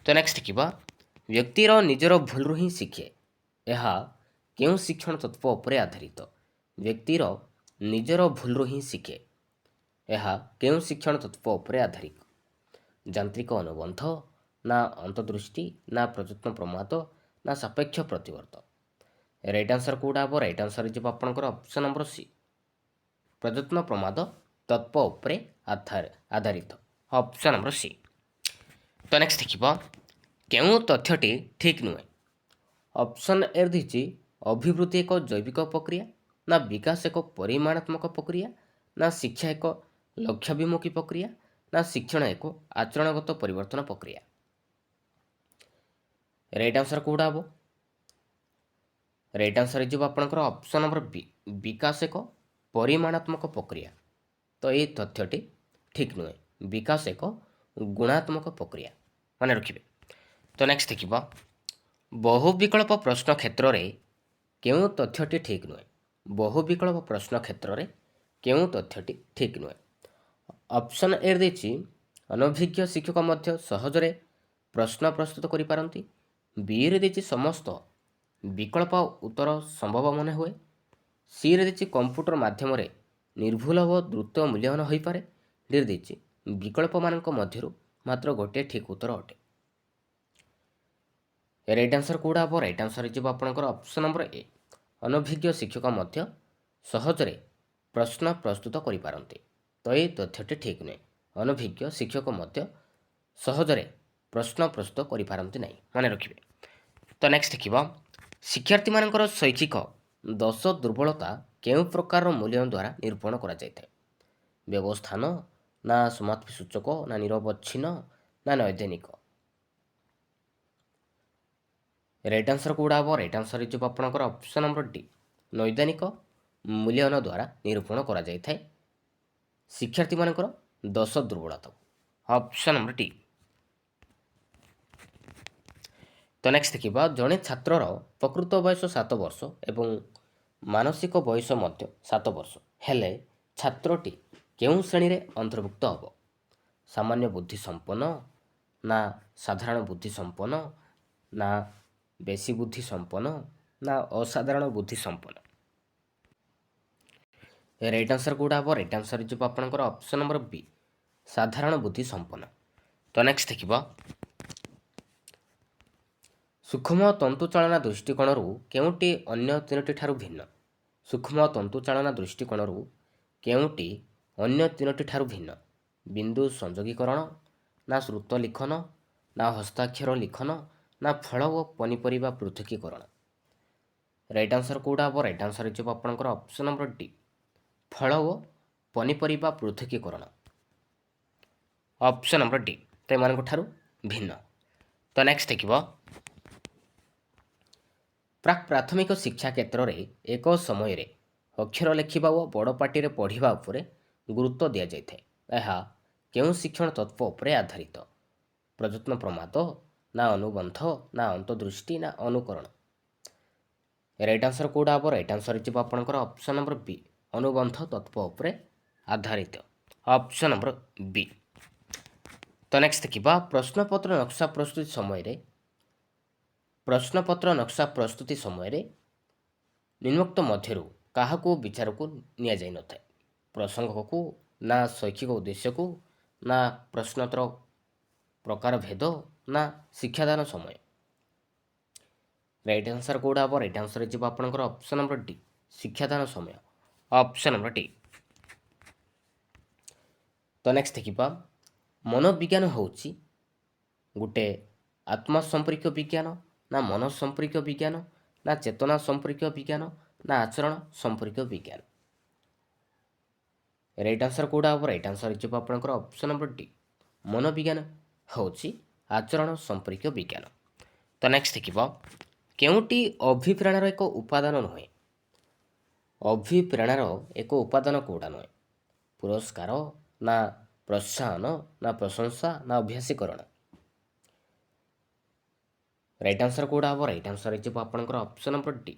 ତ ନେକ୍ସଟ ଦେଖିବା, ବ୍ୟକ୍ତିର ନିଜର ଭୁଲରୁ ହିଁ ଶିଖେ, ଏହା କେଉଁ ଶିକ୍ଷଣ ତତ୍ତ୍ୱ ଉପରେ ଆଧାରିତ? ବ୍ୟକ୍ତିର ନିଜର ଭୁଲରୁ ହିଁ ଶିଖେ, ଏହା କେଉଁ ଶିକ୍ଷଣ ତତ୍ତ୍ୱ ଉପରେ ଆଧାରିତ? ଯାନ୍ତ୍ରିକ ଅନୁବନ୍ଧ, ନା ଅନ୍ତର୍ଦୃଷ୍ଟି, ନା ପ୍ରଯତ୍ନ ପ୍ରମାଦ, ନା ସାପେକ୍ଷ ପ୍ରତିବର୍ତ୍ତ? ରାଇଟ୍ ଆନ୍ସର କେଉଁଟା ହେବ? ରାଇଟ୍ ଆନ୍ସର ଯିବ ଆପଣଙ୍କର ଅପସନ୍ ନମ୍ବର ସି, ପ୍ରଯତ୍ନ ପ୍ରମାଦ ତତ୍ତ୍ୱ ଉପରେ ଆଧାରିତ। Option number C. ତ ନେକ୍ସଟ ଦେଖିବା, କେଉଁ ତଥ୍ୟଟି ଠିକ୍ ନୁହେଁ? ଅପସନ୍ ଏ ଦେଇଛି ଅଭିବୃଦ୍ଧି ଏକ ଜୈବିକ ପ୍ରକ୍ରିୟା, ନା ବିକାଶ ଏକ ପରିମାଣାତ୍ମକ ପ୍ରକ୍ରିୟା, ନା ଶିକ୍ଷା ଏକ ଲକ୍ଷ୍ୟାଭିମୁଖୀ ପ୍ରକ୍ରିୟା, ନା ଶିକ୍ଷଣ ଏକ ଆଚରଣଗତ ପରିବର୍ତ୍ତନ ପ୍ରକ୍ରିୟା? ରାଇଟ୍ ଆନ୍ସର କେଉଁଟା ହେବ? ରାଇଟ୍ ଆନ୍ସର ଯିବ ଆପଣଙ୍କର ଅପସନ୍ ନମ୍ବର ବି, ବିକାଶ ଏକ ପରିମାଣାତ୍ମକ ପ୍ରକ୍ରିୟା। ତ ଏହି ତଥ୍ୟଟି ଠିକ୍ ନୁହେଁ, ବିକାଶ ଏକ ଗୁଣାତ୍ମକ ପ୍ରକ୍ରିୟା, ମନେ ରଖିବେ। ତ ନେକ୍ସଟ ଦେଖିବା, ବହୁ ବିକଳ୍ପ ପ୍ରଶ୍ନ କ୍ଷେତ୍ରରେ କେଉଁ ତଥ୍ୟଟି ଠିକ୍ ନୁହେଁ? ବହୁ ବିକଳ୍ପ ପ୍ରଶ୍ନ କ୍ଷେତ୍ରରେ କେଉଁ ତଥ୍ୟଟି ଠିକ୍ ନୁହେଁ? ଅପସନ୍ ଏ ଦେଇଛି ଅନଭିଜ୍ଞ ଶିକ୍ଷକ ମଧ୍ୟ ସହଜରେ ପ୍ରଶ୍ନ ପ୍ରସ୍ତୁତ କରିପାରନ୍ତି। ବିରେ ଦେଇଛି ସମସ୍ତ ବିକଳ୍ପ ଉତ୍ତର ସମ୍ଭବ ମନେ ହୁଏ। ସିରେ ଦେଇଛି କମ୍ପ୍ୟୁଟର ମାଧ୍ୟମରେ ନିର୍ଭୁଲ ଓ ଦ୍ରୁତ ମୂଲ୍ୟାୟନ ହୋଇପାରେ। ଡିରେ ଦେଇଛି ବିକଳ୍ପମାନଙ୍କ ମଧ୍ୟରୁ ମାତ୍ର ଗୋଟିଏ ଠିକ୍ ଉତ୍ତର ଅଟେ। ରାଇଟ୍ ଆନ୍ସର କେଉଁଟା ହେବ? ରାଇଟ୍ ଆନ୍ସର ଯିବ ଆପଣଙ୍କର ଅପସନ୍ ନମ୍ବର ଏ, ଅନଭିଜ୍ଞ ଶିକ୍ଷକ ମଧ୍ୟ ସହଜରେ ପ୍ରଶ୍ନ ପ୍ରସ୍ତୁତ କରିପାରନ୍ତି। ତ ଏହି ତଥ୍ୟଟି ଠିକ୍ ନୁହେଁ, ଅନଭିଜ୍ଞ ଶିକ୍ଷକ ମଧ୍ୟ ସହଜରେ ପ୍ରଶ୍ନ ପ୍ରସ୍ତୁତ କରିପାରନ୍ତି ନାହିଁ, ମନେ ରଖିବେ। ତ ନେକ୍ସଟ ଦେଖିବ, ଶିକ୍ଷାର୍ଥୀମାନଙ୍କର ଶୈକ୍ଷିକ ଦୋଷ ଦୁର୍ବଳତା କେଉଁ ପ୍ରକାରର ମୂଲ୍ୟାୟନ ଦ୍ୱାରା ନିରୂପଣ କରାଯାଇଥାଏ? ବ୍ୟବସ୍ଥାନ, ନା ସମାପ୍ତି ସୂଚକ, ନା ନିରବଚ୍ଛିନ୍ନ, ନା ନୈଦାନିକ? ରାଇଟ୍ ଆନ୍ସର କେଉଁଟା ହେବ? ରାଇଟ୍ ଆନ୍ସର ହେଇଯିବ ଆପଣଙ୍କର ଅପସନ୍ ନମ୍ବର ଡି, ନୈଦାନିକ ମୂଲ୍ୟାୟନ ଦ୍ୱାରା ନିରୂପଣ କରାଯାଇଥାଏ ଶିକ୍ଷାର୍ଥୀମାନଙ୍କର ଦୋଷ ଦୁର୍ବଳତାକୁ। Option number D. ତ ନେକ୍ସଟ ଦେଖିବା, ଜଣେ ଛାତ୍ରର ପ୍ରକୃତ ବୟସ 7 ବର୍ଷ ଏବଂ ମାନସିକ ବୟସ ମଧ୍ୟ 7 ବର୍ଷ ହେଲେ ଛାତ୍ରଟି କେଉଁ ଶ୍ରେଣୀରେ ଅନ୍ତର୍ଭୁକ୍ତ ହେବ? ସାମାନ୍ୟ ବୁଦ୍ଧି ସମ୍ପନ୍ନ, ନା ସାଧାରଣ ବୁଦ୍ଧି ସମ୍ପନ୍ନ, ନା ବେଶୀ ବୁଦ୍ଧି ସମ୍ପନ୍ନ, ନା ଅସାଧାରଣ ବୁଦ୍ଧି ସମ୍ପନ୍ନ? ରାଇଟ୍ ଆନ୍ସର କେଉଁଟା ହେବ? ରାଇଟ୍ ଆନ୍ସର ହେଇଯିବ ଆପଣଙ୍କର ଅପସନ୍ ନମ୍ବର ବି, ସାଧାରଣ ବୁଦ୍ଧି ସମ୍ପନ୍ନ। ତ ନେକ୍ସଟ ଦେଖିବ, ସୂକ୍ଷ୍ମ ତନ୍ତୁଚାଳନା ଦୃଷ୍ଟିକୋଣରୁ କେଉଁଟି ଅନ୍ୟ ତିନୋଟି ଠାରୁ ଭିନ୍ନ? ସୂକ୍ଷ୍ମ ତନ୍ତୁଚାଳନା ଦୃଷ୍ଟିକୋଣରୁ କେଉଁଟି ଅନ୍ୟ ତିନୋଟି ଠାରୁ ଭିନ୍ନ? ବିନ୍ଦୁ ସଂଯୋଗୀକରଣ, ନା ଶ୍ରୁତ ଲିଖନ, ନା ହସ୍ତାକ୍ଷର ଲିଖନ, ନା ଫଳ ଓ ପନିପରିବା ପୃଥକୀକରଣ? ରାଇଟ୍ ଆନ୍ସର କେଉଁଟା ହେବ? ରାଇଟ୍ ଆନ୍ସର ହେଇଯିବ ଆପଣଙ୍କର ଅପସନ୍ ନମ୍ବର ଡି, ଫଳ ଓ ପନିପରିବା ପୃଥକୀକରଣ। ଅପସନ୍ ନମ୍ବର ଡି, ତ ଏମାନଙ୍କ ଠାରୁ ଭିନ୍ନ। ତ ନେକ୍ସଟ ଦେଖିବ, ପ୍ରାକ୍ ପ୍ରାଥମିକ ଶିକ୍ଷା କ୍ଷେତ୍ରରେ ଏକ ସମୟରେ ଅକ୍ଷର ଲେଖିବା ଓ ବଡ଼ ପାଟିରେ ପଢ଼ିବା ଉପରେ ଗୁରୁତ୍ୱ ଦିଆଯାଇଥାଏ। ଏହା କେଉଁ ଶିକ୍ଷଣ ତତ୍ତ୍ୱ ଉପରେ ଆଧାରିତ? ପ୍ରଯତ୍ନ ପ୍ରମାଦ, ନା ଅନୁବନ୍ଧ, ନା ଅନ୍ତର୍ଦୃଷ୍ଟି, ନା ଅନୁକରଣ? ରାଇଟ୍ ଆନ୍ସର କେଉଁଟା ହେବ? ରାଇଟ୍ ଆନ୍ସର ହେଇଯିବ ଆପଣଙ୍କର ଅପସନ୍ ନମ୍ବର ବି, ଅନୁବନ୍ଧ ତତ୍ତ୍ୱ ଉପରେ ଆଧାରିତ। ଅପସନ୍ ନମ୍ବର ବି। ତ ନେକ୍ସଟ ଦେଖିବା, ପ୍ରଶ୍ନପତ୍ର ନକ୍ସା ପ୍ରସ୍ତୁତି ସମୟରେ ନିମ୍ନୋକ୍ତ ମଧ୍ୟରୁ କାହାକୁ ବିଚାରକୁ ନିଆଯାଇନଥାଏ? ପ୍ରସଙ୍ଗକୁ, ନା ଶୈକ୍ଷିକ ଉଦ୍ଦେଶ୍ୟକୁ, ନା ପ୍ରଶ୍ନୋତ୍ତର ପ୍ରକାର ଭେଦ, ନା ଶିକ୍ଷାଦାନ ସମୟ? ରାଇଟ୍ ଆନ୍ସର କେଉଁଟା ହେବ? ରାଇଟ୍ ଆନ୍ସର ହେଇଯିବ ଆପଣଙ୍କର ଅପସନ୍ ନମ୍ବର ଡି, ଶିକ୍ଷାଦାନ ସମୟ। Option number D. ତ ନେକ୍ସଟ ଦେଖିବା, ମନୋବିଜ୍ଞାନ ହେଉଛି ଗୋଟେ ଆତ୍ମା ସମ୍ପର୍କୀୟ ବିଜ୍ଞାନ, ନା ମନ ସମ୍ପର୍କୀୟ ବିଜ୍ଞାନ, ନା ଚେତନା ସମ୍ପର୍କୀୟ ବିଜ୍ଞାନ, ନା ଆଚରଣ ସମ୍ପର୍କୀୟ ବିଜ୍ଞାନ? ରାଇଟ୍ ଆନ୍ସର କେଉଁଟା ହେବ? ରାଇଟ୍ ଆନ୍ସର ହେଇଯିବ ଆପଣଙ୍କର ଅପସନ୍ ନମ୍ବର ଡି, ମନୋବିଜ୍ଞାନ ହେଉଛି ଆଚରଣ ସମ୍ପର୍କୀୟ ବିଜ୍ଞାନ। ତ ନେକ୍ସଟ ଦେଖିବ, କେଉଁଟି ଅଭିପ୍ରେରଣାର ଏକ ଉପାଦାନ ନୁହେଁ? ଅଭିପ୍ରେରଣାର ଏକ ଉପାଦାନ କେଉଁଟା ନୁହେଁ? ପୁରସ୍କାର, ନା ପ୍ରୋତ୍ସାହନ, ନା ପ୍ରଶଂସା, ନା ଅଭ୍ୟାସୀକରଣ? ରାଇଟ୍ ଆନ୍ସର କେଉଁଟା ହେବ? ରାଇଟ୍ ଆନ୍ସର ହେଇଯିବ ଆପଣଙ୍କର ଅପସନ୍ ନମ୍ବର ଡି,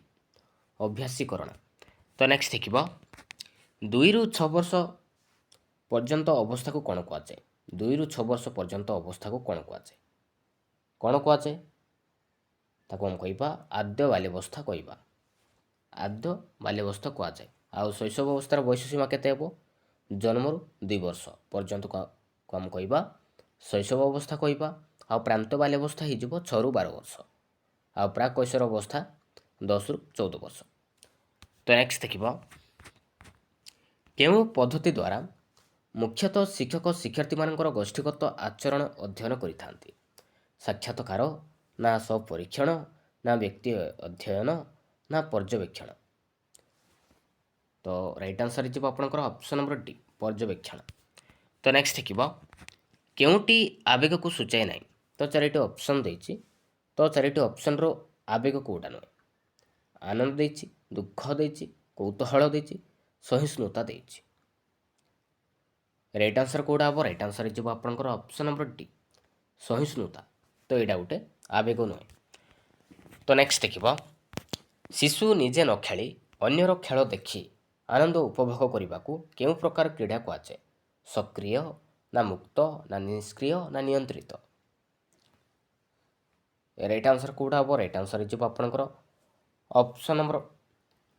ଅଭ୍ୟାସୀକରଣ। ତ ନେକ୍ସଟ ଦେଖିବ, 2ରୁ 6 ବର୍ଷ ପର୍ଯ୍ୟନ୍ତ ଅବସ୍ଥାକୁ କ'ଣ କୁହାଯାଏ? 2ରୁ 6 ବର୍ଷ ପର୍ଯ୍ୟନ୍ତ ଅବସ୍ଥାକୁ କ'ଣ କୁହାଯାଏ? କ'ଣ କୁହାଯାଏ? ତାକୁ ଆମେ କହିବା ଆଦ୍ୟ ବାଲ୍ୟାବସ୍ଥା କହିବା। ଆଦ୍ୟ ବାଲ୍ୟାବସ୍ଥା କୁହାଯାଏ। ଆଉ ଶୈଶବ ଅବସ୍ଥାର ବୟସ ସୀମା କେତେ ହେବ? ଜନ୍ମରୁ 2 ବର୍ଷ ପର୍ଯ୍ୟନ୍ତକୁ ଆମେ କହିବା ଶୈଶବ ଅବସ୍ଥା କହିବା। ଆଉ ପ୍ରାନ୍ତ ବାଲ୍ୟାବସ୍ଥା ହେଇଯିବ 6ରୁ 12 ବର୍ଷ। ଆଉ ପ୍ରାକ୍ କୈଶୋର ଅବସ୍ଥା 10ରୁ 14 ବର୍ଷ। ତ ନେକ୍ସଟ ଦେଖିବ, କେଉଁ ପଦ୍ଧତି ଦ୍ୱାରା ମୁଖ୍ୟତଃ ଶିକ୍ଷକ ଶିକ୍ଷାର୍ଥୀମାନଙ୍କର ଗୋଷ୍ଠୀଗତ ଆଚରଣ ଅଧ୍ୟୟନ କରିଥାନ୍ତି? ସାକ୍ଷାତକାର, ନା ସ୍ୱପରୀକ୍ଷଣ, ନା ବ୍ୟକ୍ତି ଅଧ୍ୟୟନ, ନା ପର୍ଯ୍ୟବେକ୍ଷଣ? ତ ରାଇଟ୍ ଆନ୍ସର ହେଇଯିବ ଆପଣଙ୍କର ଅପସନ୍ ନମ୍ବର ଡି, ପର୍ଯ୍ୟବେକ୍ଷଣ। ତ ନେକ୍ସଟ ଦେଖିବ, କେଉଁଟି ଆବେଗକୁ ସୂଚାଏ ନାହିଁ? ତ 4ଟି ଅପସନ୍ ଦେଇଛି। ତ 4ଟି ଅପସନ୍ର ଆବେଗ କେଉଁଟା ନୁହେଁ? ଆନନ୍ଦ ଦେଇଛି, ଦୁଃଖ ଦେଇଛି, କୌତୂହଳ ଦେଇଛି, ସହିଷ୍ଣୁତା ଦେଇଛି। ରାଇଟ୍ ଆନ୍ସର କେଉଁଟା ହେବ? ରାଇଟ୍ ଆନ୍ସର ହେଇଯିବ ଆପଣଙ୍କର ଅପସନ୍ ନମ୍ବର ଡି, ସହିଷ୍ଣୁତା। ତ ଏଇଟା ଗୋଟେ ଆବେଗ ନୁହେଁ। ତ ନେକ୍ସଟ ଦେଖିବ, ଶିଶୁ ନିଜେ ନ ଖେଳି ଅନ୍ୟର ଖେଳ ଦେଖି ଆନନ୍ଦ ଉପଭୋଗ କରିବାକୁ କେଉଁ ପ୍ରକାର କ୍ରୀଡ଼ା କୁହାଯାଏ? ସକ୍ରିୟ, ନା ମୁକ୍ତ, ନା ନିଷ୍କ୍ରିୟ, ନା ନିୟନ୍ତ୍ରିତ? ରାଇଟ୍ ଆନ୍ସର କେଉଁଟା ହେବ? ରାଇଟ୍ ଆନ୍ସର ହେଇଯିବ ଆପଣଙ୍କର ଅପସନ୍ ନମ୍ବର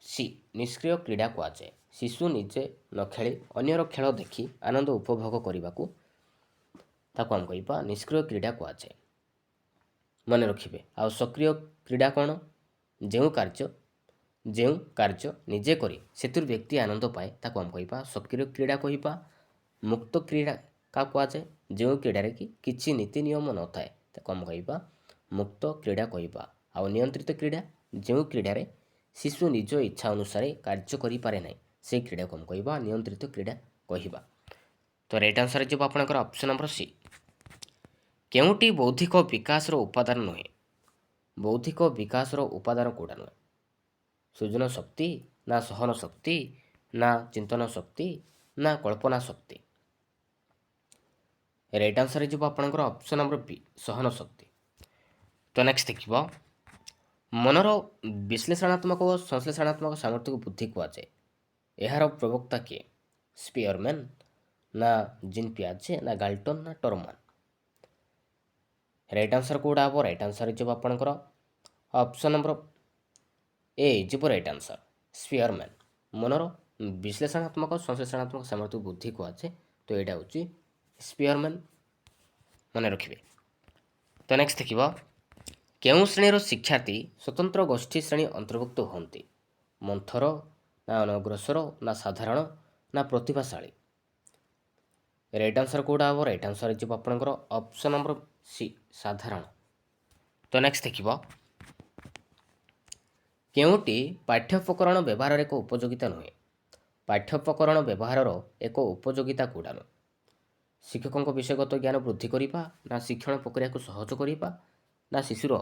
ସି, ନିଷ୍କ୍ରିୟ କ୍ରୀଡ଼ା କୁହାଯାଏ। ଶିଶୁ ନିଜେ ନ ଖେଳି ଅନ୍ୟର ଖେଳ ଦେଖି ଆନନ୍ଦ ଉପଭୋଗ କରିବାକୁ ତାକୁ ଆମେ କହିବା ନିଷ୍କ୍ରିୟ କ୍ରୀଡ଼ା କୁହାଯାଏ, ମନେ ରଖିବେ। ଆଉ ସକ୍ରିୟ କ୍ରୀଡ଼ା କ'ଣ? ଯେଉଁ କାର୍ଯ୍ୟ ନିଜେ କରି ସେଥିରୁ ବ୍ୟକ୍ତି ଆନନ୍ଦ ପାଏ ତାକୁ ଆମେ କହିବା ସକ୍ରିୟ କ୍ରୀଡ଼ା କହିବା। ମୁକ୍ତ କ୍ରୀଡ଼ା क्या कहुए जो क्रीडार कि किसी नीति नियम न थाए कम कह मुक्त क्रीड़ा कहवा आ नियंत्रित क्रीड़ा जो क्रीडार शिशु निज इच्छा अनुसार कार्य करें ना से क्रीड़ा कम कह नियंत्रित क्रीड़ा कहवा। तो राइट आंसर जो आपंकर ऑप्शन नंबर सी केउटी बौद्धिक विकास उपादान नुहे बौद्धिक विकास उपादान कौटा नुहे सृजन शक्ति ना सहन शक्ति ना चिंतन शक्ति ना कल्पना शक्ति। राइट आंसर जो आपंकर ऑप्शन नंबर बी सहन शक्ति। तो नेक्स्ट देखिए मनर विश्लेषणात्मक और संश्लेषणात्मक सामर्थ्य को बुद्धि कहुए यार प्रवक्ता किए स्पीयरमैन ना जीन पियाजे ना गाल्टन ना टर्मान। राइट आंसर कौटा हम राइट आंसर जो आपंकर ऑप्शन नंबर ए जो राइट आंसर स्पीयरमैन मनर विश्लेषणात्मक संश्लेषणात्मक सामर्थ्य बुद्धि कहुए तो यहाँ हूँ स्पीयरमैन मन रखिए। तो नेक्स्ट देखिए केउं श्रेणीर शिक्षार्थी स्वतंत्र गोष्ठी श्रेणी अंतर्भुक्त होती मंथर ना अनग्रसर ना साधारण ना प्रतिभाशाली। राइट आंसर कौटा हम राइट आंसर जो आपंकर ऑप्शन नंबर सी साधारण। तो नेक्स्ट देखिए केउटी पाठ्योपकरण व्यवहार एक उपयोगिता नुहे पाठ्योपकरण व्यवहार एक उपयोगिता कौटा नुहे शिक्षकों विषयगत ज्ञान वृद्धि करने ना शिक्षण प्रक्रिया को सहज करने ना शिशुर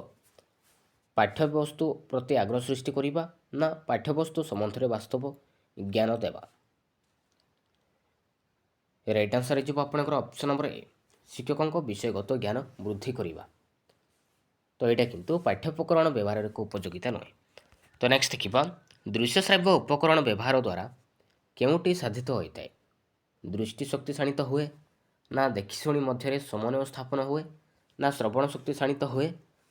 पाठ्यवस्तु प्रति आग्रह सृष्टि करने ना पाठ्यवस्तु सम्बन्ध वास्तव ज्ञान देवा। राइट आंसर जो आपंकर ऑप्शन नंबर ए शिक्षकों विषयगत ज्ञान वृद्धि करने तो यहाँ किंतु पाठ्योपकरण व्यवहार एक उपयोगिता नुहे। तो नेक्स्ट देखिए दृश्य श्राव्य उपकरण व्यवहार द्वारा केउटी साधित होता है दृष्टि शक्ति शाणित हुए ना देखिशुणी मध्य समन्वय स्थापन हुए ना श्रवण शक्ति शाणित हुए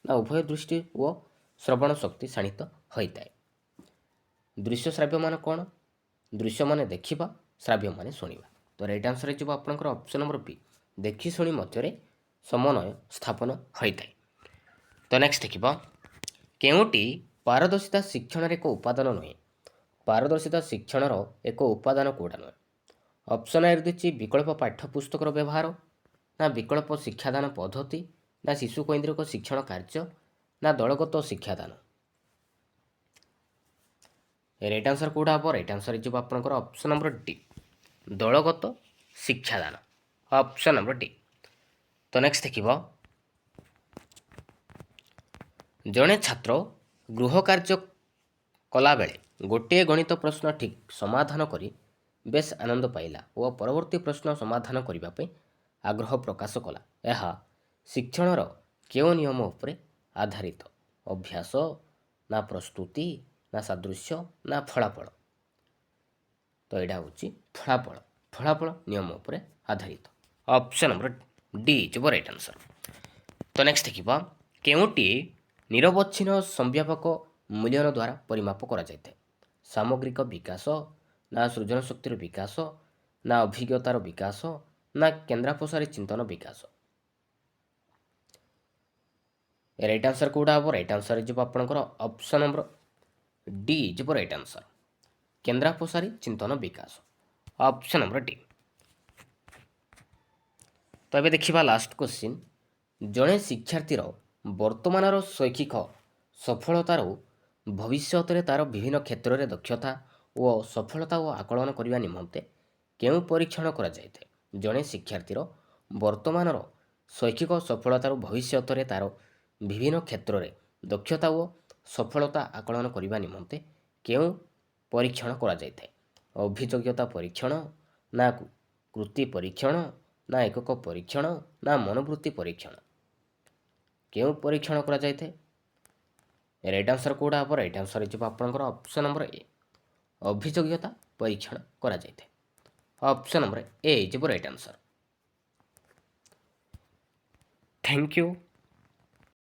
ना उभय दृष्टि व श्रवण शक्ति शाणित होता है। दृश्य श्राव्य मान कौन दृश्य मान देखा श्राव्य मान शुणा। तो राइट आंसर जो आपंकर ऑप्शन नंबर बी देखिशुणी मध्य समन्वय स्थापन होता है। तो नेक्स्ट देखिए केउटी पारदर्शिता शिक्षण एक उपादान नुहे पारदर्शिता शिक्षण एक उपादान कौटा नुहे ऑप्शन ए रही विकल्प पाठ्यपुस्तक व्यवहार ना विकल्प शिक्षादान पद्धति ना शिशु केन्द्रिक शिक्षण कार्य ना दलगत शिक्षादान। राइट आंसर कौटा हम राइट आंसर जो आपंकर ऑप्शन नंबर डी दलगत शिक्षादान ऑप्शन नंबर डी। तो नेक्स्ट देखिए जड़े छात्र गृह कार्य कला बेले गोटे गणित प्रश्न ठीक समाधान करी बेस आनंद पाइला और परवर्ती प्रश्न समाधान करने आग्रह प्रकाश कला यह शिक्षणर केउ नियम उपरे आधारित अभ्यास ना प्रस्तुति ना सादृश्य ना फलाफल। तो यहाँ हूँ फलाफल फलाफल नियम उपरे आधारित ऑप्शन नंबर डी जो राइट आंसर। तो नेक्स्ट देखिए केउटी निरवच्छिन्न संव्यापक मूल्यन द्वारा परिमाप करा जायते सामग्रिक विकास ना सृजन शक्तिर विकास ना अभिज्ञतार विकास ना केन्द्रापसारी चिंतन विकास। राइट आंसर कौटा हम राइट आंसर जो आपंकर ऑप्शन नंबर डी जो राइट आंसर केन्द्रापसारी चिंतन विकास ऑप्शन नंबर डी। तो ये देखा लास्ट क्वेश्चन जड़े शिक्षार्थीर वर्तमान शैक्षिक सफलतार भविष्य में तार विभिन्न क्षेत्र में दक्षता और सफलता और आकलन करने निमंते केउं परीक्षण करा जायते जड़े शिक्षार्थीर वर्तमान शैक्षिक सफलतार भविष्य में तार विभिन्न क्षेत्र में दक्षता और सफलता आकलन करने निमंते केउं परीक्षण करा जायते अभियोग्यता परीक्षण ना कृति परीक्षण ना एकक परीक्षण ना मनोवृत्ति परीक्षण केउं परीक्षण करा जायते। राइट आंसर कौटा हम राइट आंसर जो आपंकर ऑप्शन नंबर ए अभियोग्यता परीक्षण करा जायते ऑप्शन नंबर ए जो राइट आंसर। Thank you.